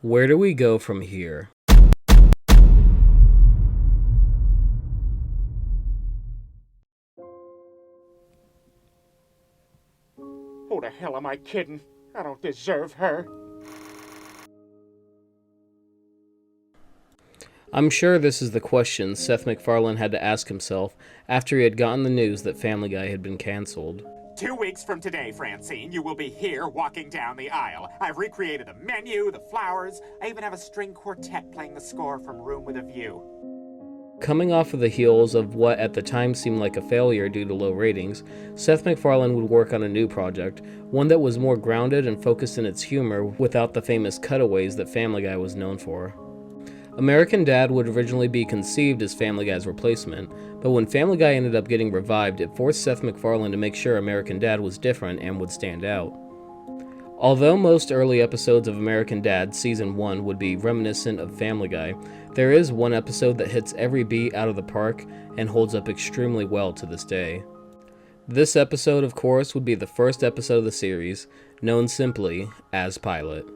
Where do we go from here? Who the hell am I kidding? I don't deserve her. I'm sure this is the question Seth MacFarlane had to ask himself after he had gotten the news that Family Guy had been canceled. 2 weeks from today, Francine, you will be here walking down the aisle. I've recreated the menu, the flowers. I even have a string quartet playing the score from Room with a View. Coming off of the heels of what at the time seemed like a failure due to low ratings, Seth MacFarlane would work on a new project, one that was more grounded and focused in its humor without the famous cutaways that Family Guy was known for. American Dad would originally be conceived as Family Guy's replacement, but when Family Guy ended up getting revived, it forced Seth MacFarlane to make sure American Dad was different and would stand out. Although most early episodes of American Dad Season 1 would be reminiscent of Family Guy, there is one episode that hits every beat out of the park and holds up extremely well to this day. This episode, of course, would be the first episode of the series, known simply as Pilot.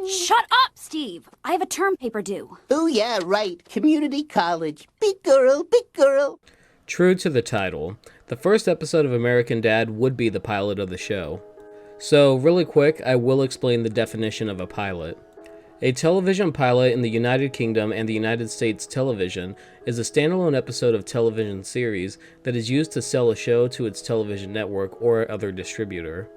Shut up, Steve! I have a term paper due. Oh, yeah, right. Community college. Big girl, big girl. True to the title, the first episode of American Dad would be the pilot of the show. So, really quick, I will explain the definition of a pilot. A television pilot in the United Kingdom and the United States television is a standalone episode of television series that is used to sell a show to its television network or other distributor.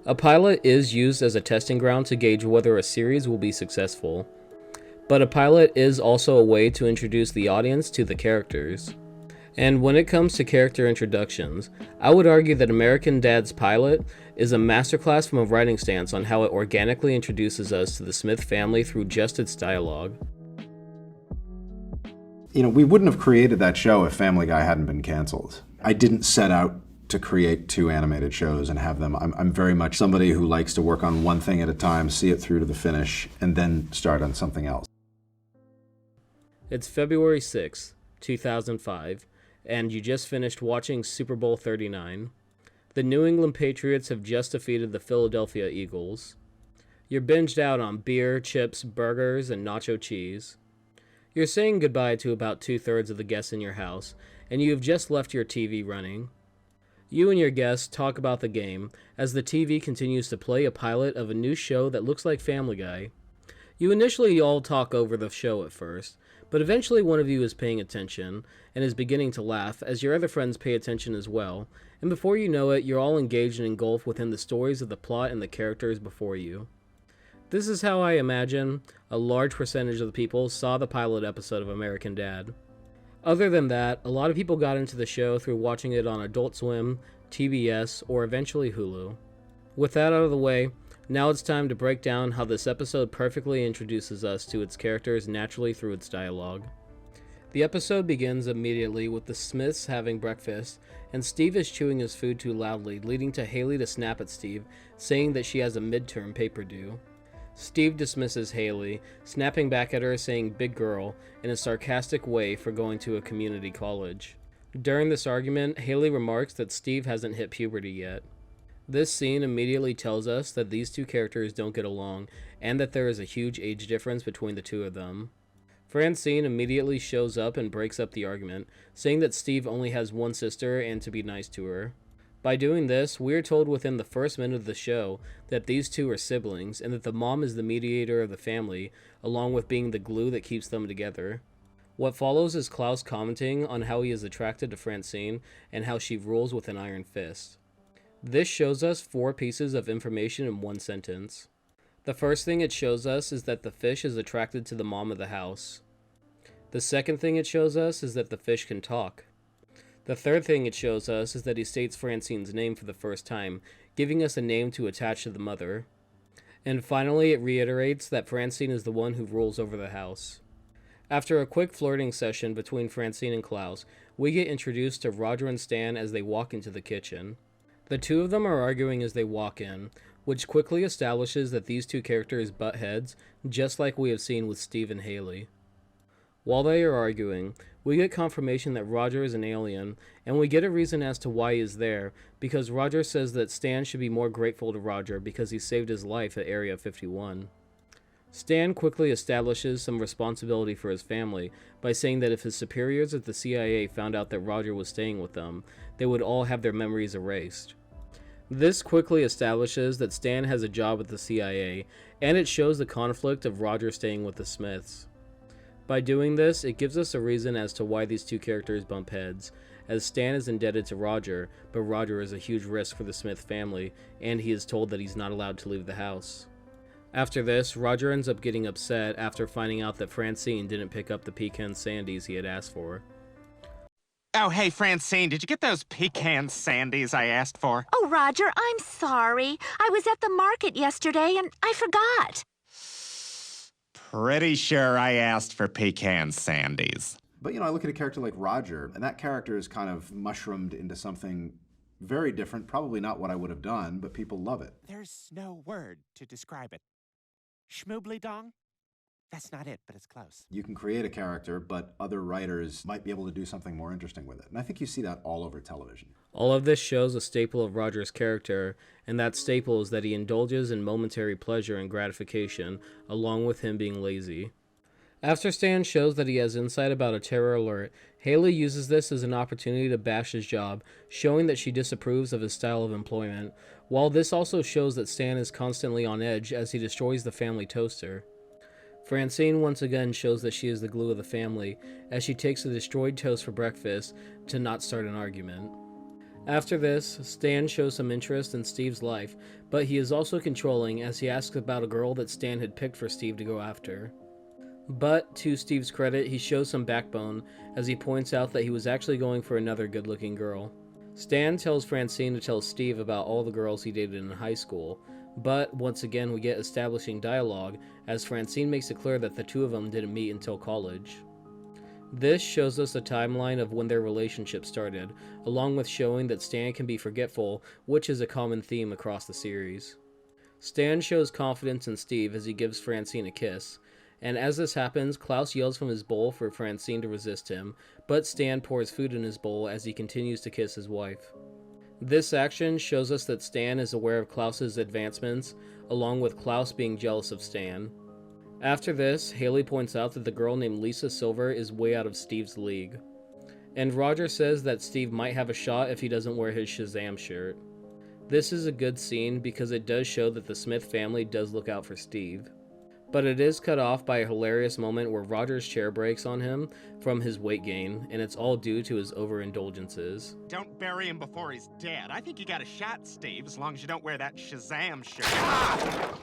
A pilot is used as a testing ground to gauge whether a series will be successful, but a pilot is also a way to introduce the audience to the characters. And when it comes to character introductions, I would argue that American Dad's pilot is a masterclass from a writing stance on how it organically introduces us to the Smith family through just its dialogue. You know, we wouldn't have created that show if Family Guy hadn't been canceled. I didn't set out to create 2 animated shows and have them. I'm very much somebody who likes to work on one thing at a time, see it through to the finish, and then start on something else. It's February 6th, 2005, and you just finished watching Super Bowl 39. The New England Patriots have just defeated the Philadelphia Eagles. You're binged out on beer, chips, burgers, and nacho cheese. You're saying goodbye to about 2/3 of the guests in your house, and you have just left your TV running. You and your guests talk about the game as the TV continues to play a pilot of a new show that looks like Family Guy. You initially all talk over the show at first, but eventually one of you is paying attention and is beginning to laugh as your other friends pay attention as well, and before you know it, you're all engaged and engulfed within the stories of the plot and the characters before you. This is how I imagine a large percentage of the people saw the pilot episode of American Dad. Other than that, a lot of people got into the show through watching it on Adult Swim, TBS, or eventually Hulu. With that out of the way, now it's time to break down how this episode perfectly introduces us to its characters naturally through its dialogue. The episode begins immediately with the Smiths having breakfast, and Steve is chewing his food too loudly, leading to Haley to snap at Steve, saying that she has a midterm paper due. Steve dismisses Haley, snapping back at her saying "big girl" in a sarcastic way for going to a community college. During this argument, Haley remarks that Steve hasn't hit puberty yet. This scene immediately tells us that these two characters don't get along, and that there is a huge age difference between the two of them. Francine immediately shows up and breaks up the argument, saying that Steve only has one sister and to be nice to her. By doing this, we are told within the first minute of the show that these two are siblings, and that the mom is the mediator of the family, along with being the glue that keeps them together. What follows is Klaus commenting on how he is attracted to Francine, and how she rules with an iron fist. This shows us 4 pieces of information in one sentence. The first thing it shows us is that the fish is attracted to the mom of the house. The second thing it shows us is that the fish can talk. The third thing it shows us is that he states Francine's name for the first time, giving us a name to attach to the mother. And finally, it reiterates that Francine is the one who rules over the house. After a quick flirting session between Francine and Klaus, we get introduced to Roger and Stan as they walk into the kitchen. The two of them are arguing as they walk in, which quickly establishes that these two characters butt heads, just like we have seen with Steve and Haley. While they are arguing, we get confirmation that Roger is an alien, and we get a reason as to why he is there, because Roger says that Stan should be more grateful to Roger because he saved his life at Area 51. Stan quickly establishes some responsibility for his family by saying that if his superiors at the CIA found out that Roger was staying with them, they would all have their memories erased. This quickly establishes that Stan has a job at the CIA, and it shows the conflict of Roger staying with the Smiths. By doing this, it gives us a reason as to why these two characters bump heads, as Stan is indebted to Roger, but Roger is a huge risk for the Smith family, and he is told that he's not allowed to leave the house. After this, Roger ends up getting upset after finding out that Francine didn't pick up the pecan sandies he had asked for. Oh, hey, Francine, did you get those pecan sandies I asked for? Oh, Roger, I'm sorry. I was at the market yesterday and I forgot. Pretty sure I asked for pecan sandies. But, I look at a character like Roger, and that character is kind of mushroomed into something very different. Probably not what I would have done, but people love it. There's no word to describe it. Schmoobly dong? That's not it, but it's close. You can create a character, but other writers might be able to do something more interesting with it. And I think you see that all over television. All of this shows a staple of Roger's character, and that staple is that he indulges in momentary pleasure and gratification, along with him being lazy. After Stan shows that he has insight about a terror alert, Haley uses this as an opportunity to bash his job, showing that she disapproves of his style of employment, while this also shows that Stan is constantly on edge as he destroys the family toaster. Francine once again shows that she is the glue of the family, as she takes the destroyed toast for breakfast to not start an argument. After this, Stan shows some interest in Steve's life, but he is also controlling as he asks about a girl that Stan had picked for Steve to go after. But, to Steve's credit, he shows some backbone, as he points out that he was actually going for another good-looking girl. Stan tells Francine to tell Steve about all the girls he dated in high school, but once again we get establishing dialogue, as Francine makes it clear that the two of them didn't meet until college. This shows us a timeline of when their relationship started, along with showing that Stan can be forgetful, which is a common theme across the series. Stan shows confidence in Steve as he gives Francine a kiss, and as this happens, Klaus yells from his bowl for Francine to resist him, but Stan pours food in his bowl as he continues to kiss his wife. This action shows us that Stan is aware of Klaus's advancements, along with Klaus being jealous of Stan. After this, Haley points out that the girl named Lisa Silver is way out of Steve's league. And Roger says that Steve might have a shot if he doesn't wear his Shazam shirt. This is a good scene because it does show that the Smith family does look out for Steve. But it is cut off by a hilarious moment where Roger's chair breaks on him from his weight gain, and it's all due to his overindulgences. Don't bury him before he's dead. I think you got a shot, Steve, as long as you don't wear that Shazam shirt. Ah!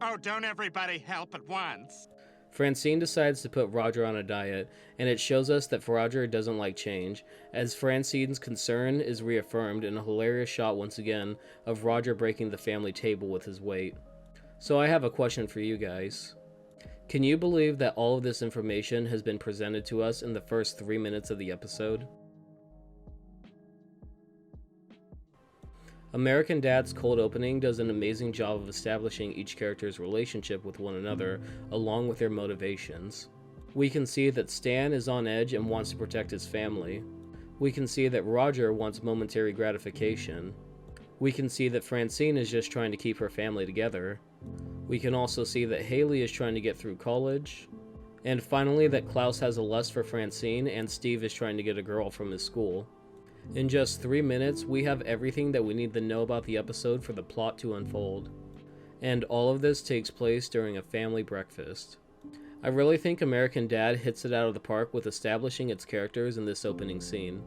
Oh, don't everybody help at once. Francine decides to put Roger on a diet, and it shows us that Roger doesn't like change, as Francine's concern is reaffirmed in a hilarious shot once again of Roger breaking the family table with his weight. So I have a question for you guys. Can you believe that all of this information has been presented to us in the first 3 minutes of the episode? American Dad's cold opening does an amazing job of establishing each character's relationship with one another, along with their motivations. We can see that Stan is on edge and wants to protect his family. We can see that Roger wants momentary gratification. We can see that Francine is just trying to keep her family together. We can also see that Haley is trying to get through college. And finally, that Klaus has a lust for Francine and Steve is trying to get a girl from his school. In just 3 minutes, we have everything that we need to know about the episode for the plot to unfold. And all of this takes place during a family breakfast. I really think American Dad hits it out of the park with establishing its characters in this opening scene.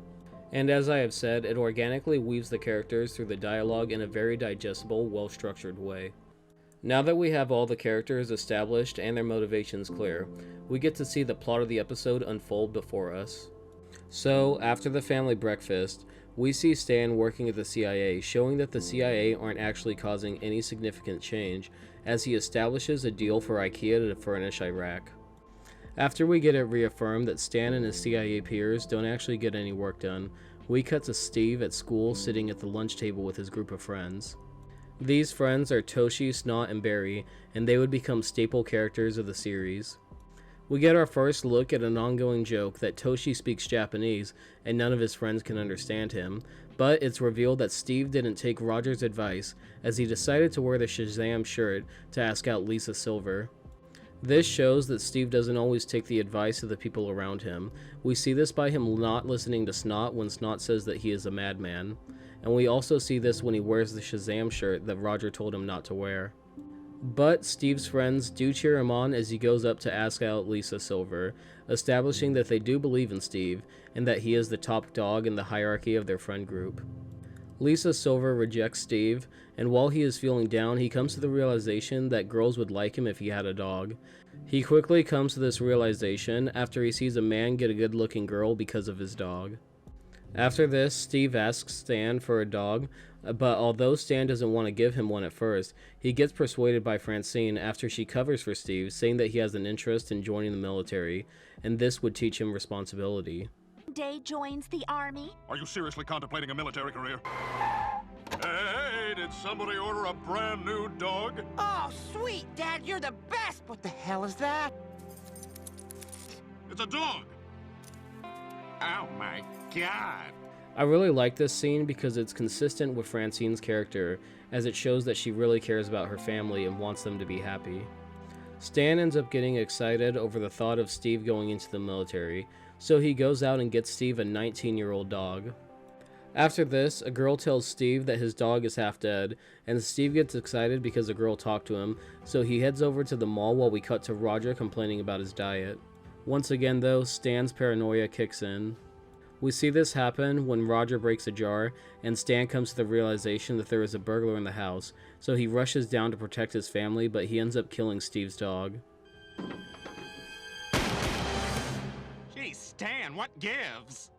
And as I have said, it organically weaves the characters through the dialogue in a very digestible, well-structured way. Now that we have all the characters established and their motivations clear, we get to see the plot of the episode unfold before us. So, after the family breakfast, we see Stan working at the CIA, showing that the CIA aren't actually causing any significant change, as he establishes a deal for IKEA to furnish Iraq. After we get it reaffirmed that Stan and his CIA peers don't actually get any work done, we cut to Steve at school sitting at the lunch table with his group of friends. These friends are Toshi, Snot, and Barry, and they would become staple characters of the series. We get our first look at an ongoing joke that Toshi speaks Japanese and none of his friends can understand him, but it's revealed that Steve didn't take Roger's advice as he decided to wear the Shazam shirt to ask out Lisa Silver. This shows that Steve doesn't always take the advice of the people around him. We see this by him not listening to Snot when Snot says that he is a madman, and we also see this when he wears the Shazam shirt that Roger told him not to wear. But Steve's friends do cheer him on as he goes up to ask out Lisa Silver, establishing that they do believe in Steve, and that he is the top dog in the hierarchy of their friend group. Lisa Silver rejects Steve, and while he is feeling down, he comes to the realization that girls would like him if he had a dog. He quickly comes to this realization after he sees a man get a good-looking girl because of his dog. After this, Steve asks Stan for a dog, but although Stan doesn't want to give him one at first, he gets persuaded by Francine after she covers for Steve, saying that he has an interest in joining the military, and this would teach him responsibility. Day joins the army. Are you seriously contemplating a military career? Hey, did somebody order a brand new dog? Oh, sweet, Dad, you're the best! What the hell is that? It's a dog! Oh my god. I really like this scene because it's consistent with Francine's character, as it shows that she really cares about her family and wants them to be happy. Stan ends up getting excited over the thought of Steve going into the military, so he goes out and gets Steve a 19-year-old dog. After this, a girl tells Steve that his dog is half dead, and Steve gets excited because a girl talked to him, so he heads over to the mall while we cut to Roger complaining about his diet. Once again though, Stan's paranoia kicks in. We see this happen when Roger breaks a jar, and Stan comes to the realization that there is a burglar in the house, so he rushes down to protect his family, but he ends up killing Steve's dog. Gee, Stan, what gives?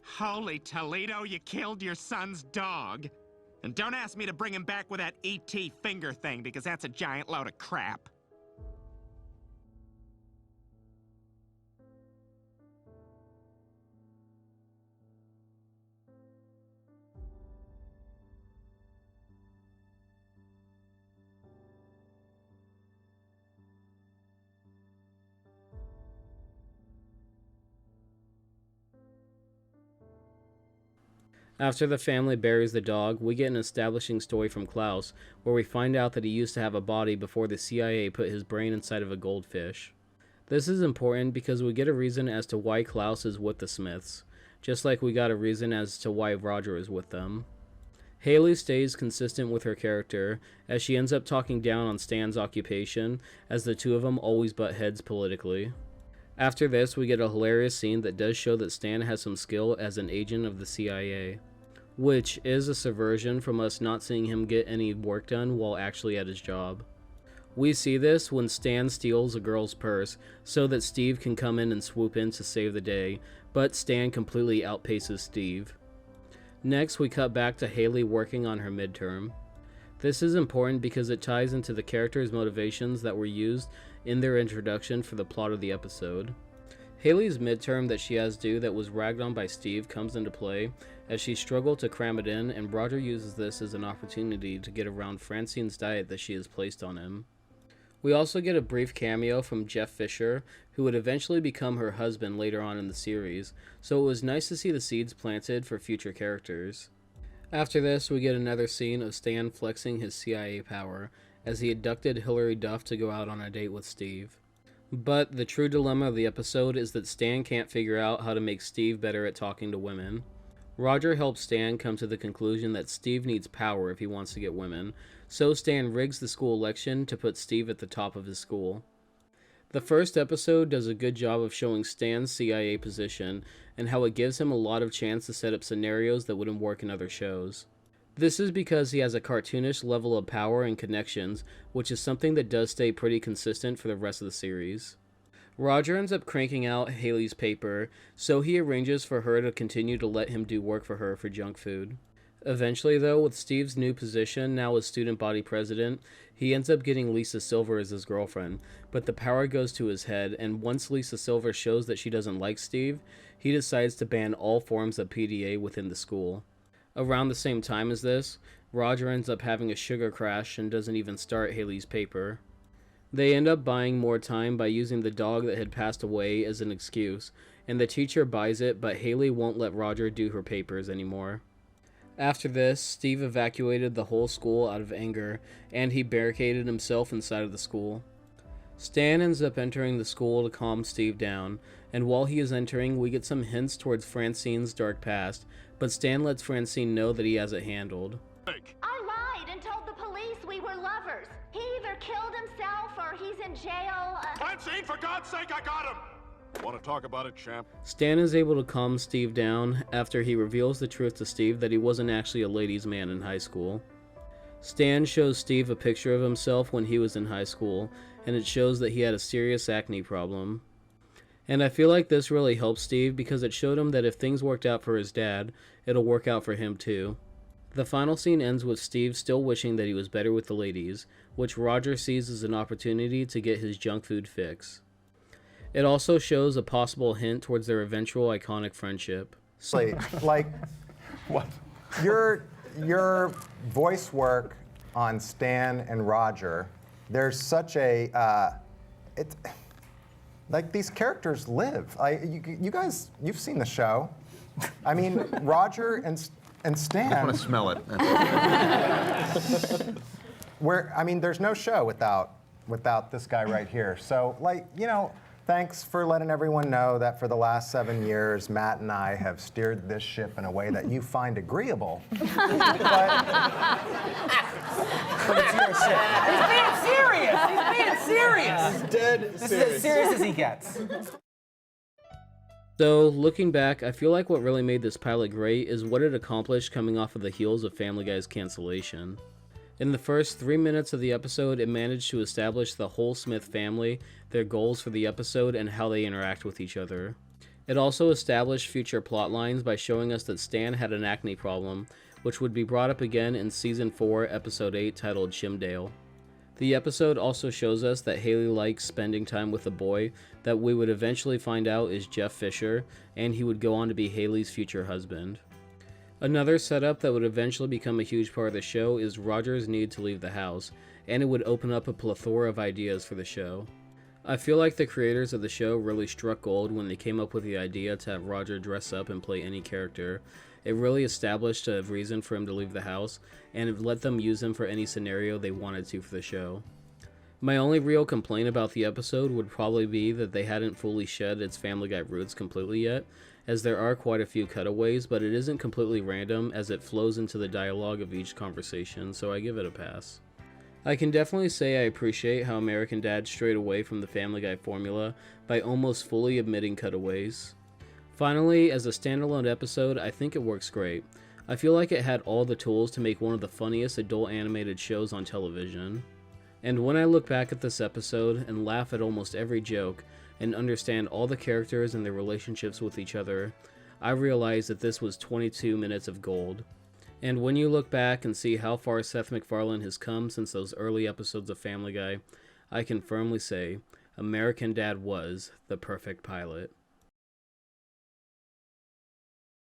Holy Toledo, you killed your son's dog. And don't ask me to bring him back with that E.T. finger thing, because that's a giant load of crap. After the family buries the dog, we get an establishing story from Klaus, where we find out that he used to have a body before the CIA put his brain inside of a goldfish. This is important because we get a reason as to why Klaus is with the Smiths, just like we got a reason as to why Roger is with them. Haley stays consistent with her character, as she ends up talking down on Stan's occupation, as the two of them always butt heads politically. After this, we get a hilarious scene that does show that Stan has some skill as an agent of the CIA, which is a subversion from us not seeing him get any work done while actually at his job. We see this when Stan steals a girl's purse so that Steve can come in and swoop in to save the day, but Stan completely outpaces Steve. Next, we cut back to Haley working on her midterm. This is important because it ties into the characters' motivations that were used in their introduction for the plot of the episode. Haley's midterm that she has due that was ragged on by Steve comes into play as she struggled to cram it in, and Roger uses this as an opportunity to get around Francine's diet that she has placed on him. We also get a brief cameo from Jeff Fisher, who would eventually become her husband later on in the series, so it was nice to see the seeds planted for future characters. After this, we get another scene of Stan flexing his CIA power, as he abducted Hilary Duff to go out on a date with Steve. But the true dilemma of the episode is that Stan can't figure out how to make Steve better at talking to women. Roger helps Stan come to the conclusion that Steve needs power if he wants to get women, so Stan rigs the school election to put Steve at the top of his school. The first episode does a good job of showing Stan's CIA position and how it gives him a lot of chance to set up scenarios that wouldn't work in other shows. This is because he has a cartoonish level of power and connections, which is something that does stay pretty consistent for the rest of the series. Roger ends up cranking out Haley's paper, so he arranges for her to continue to let him do work for her for junk food. Eventually though, with Steve's new position now as student body president, he ends up getting Lisa Silver as his girlfriend, but the power goes to his head, and once Lisa Silver shows that she doesn't like Steve, he decides to ban all forms of PDA within the school. Around the same time as this, Roger ends up having a sugar crash and doesn't even start Haley's paper. They end up buying more time by using the dog that had passed away as an excuse, and the teacher buys it, but Haley won't let Roger do her papers anymore. After this, Steve evacuated the whole school out of anger, and he barricaded himself inside of the school. Stan ends up entering the school to calm Steve down, and while he is entering, we get some hints towards Francine's dark past, but Stan lets Francine know that he has it handled. I lied and told the police we were lovers. He either killed himself or he's in jail. Francine, for God's sake, I got him! Want to talk about it, champ? Stan is able to calm Steve down after he reveals the truth to Steve that he wasn't actually a ladies' man in high school. Stan shows Steve a picture of himself when he was in high school, and it shows that he had a serious acne problem. And I feel like this really helped Steve because it showed him that if things worked out for his dad, it'll work out for him too. The final scene ends with Steve still wishing that he was better with the ladies, which Roger sees as an opportunity to get his junk food fix. It also shows a possible hint towards their eventual iconic friendship. Like, what? Your voice work on Stan and Roger, there's such a, like these characters live. You guys, you've seen the show. I mean, Roger and Stan. I want to smell it. There's no show without this guy right here. So, thanks for letting everyone know that for the last 7 years, Matt and I have steered this ship in a way that you find agreeable. But it's your ship. He's being serious. He's being serious. He's dead serious. This is as serious as he gets. So, looking back, I feel like what really made this pilot great is what it accomplished coming off of the heels of Family Guy's cancellation. In the first 3 minutes of the episode, it managed to establish the whole Smith family, their goals for the episode, and how they interact with each other. It also established future plot lines by showing us that Stan had an acne problem, which would be brought up again in Season 4, Episode 8, titled Chimdale. The episode also shows us that Haley likes spending time with a boy that we would eventually find out is Jeff Fisher, and he would go on to be Haley's future husband. Another setup that would eventually become a huge part of the show is Roger's need to leave the house, and it would open up a plethora of ideas for the show. I feel like the creators of the show really struck gold when they came up with the idea to have Roger dress up and play any character. It really established a reason for him to leave the house, and it let them use him for any scenario they wanted to for the show. My only real complaint about the episode would probably be that they hadn't fully shed its Family Guy roots completely yet, as there are quite a few cutaways, but it isn't completely random as it flows into the dialogue of each conversation, so I give it a pass. I can definitely say I appreciate how American Dad strayed away from the Family Guy formula by almost fully omitting cutaways. Finally, as a standalone episode, I think it works great. I feel like it had all the tools to make one of the funniest adult animated shows on television. And when I look back at this episode and laugh at almost every joke, and understand all the characters and their relationships with each other, I realize that this was 22 minutes of gold. And when you look back and see how far Seth MacFarlane has come since those early episodes of Family Guy, I can firmly say, American Dad was the perfect pilot.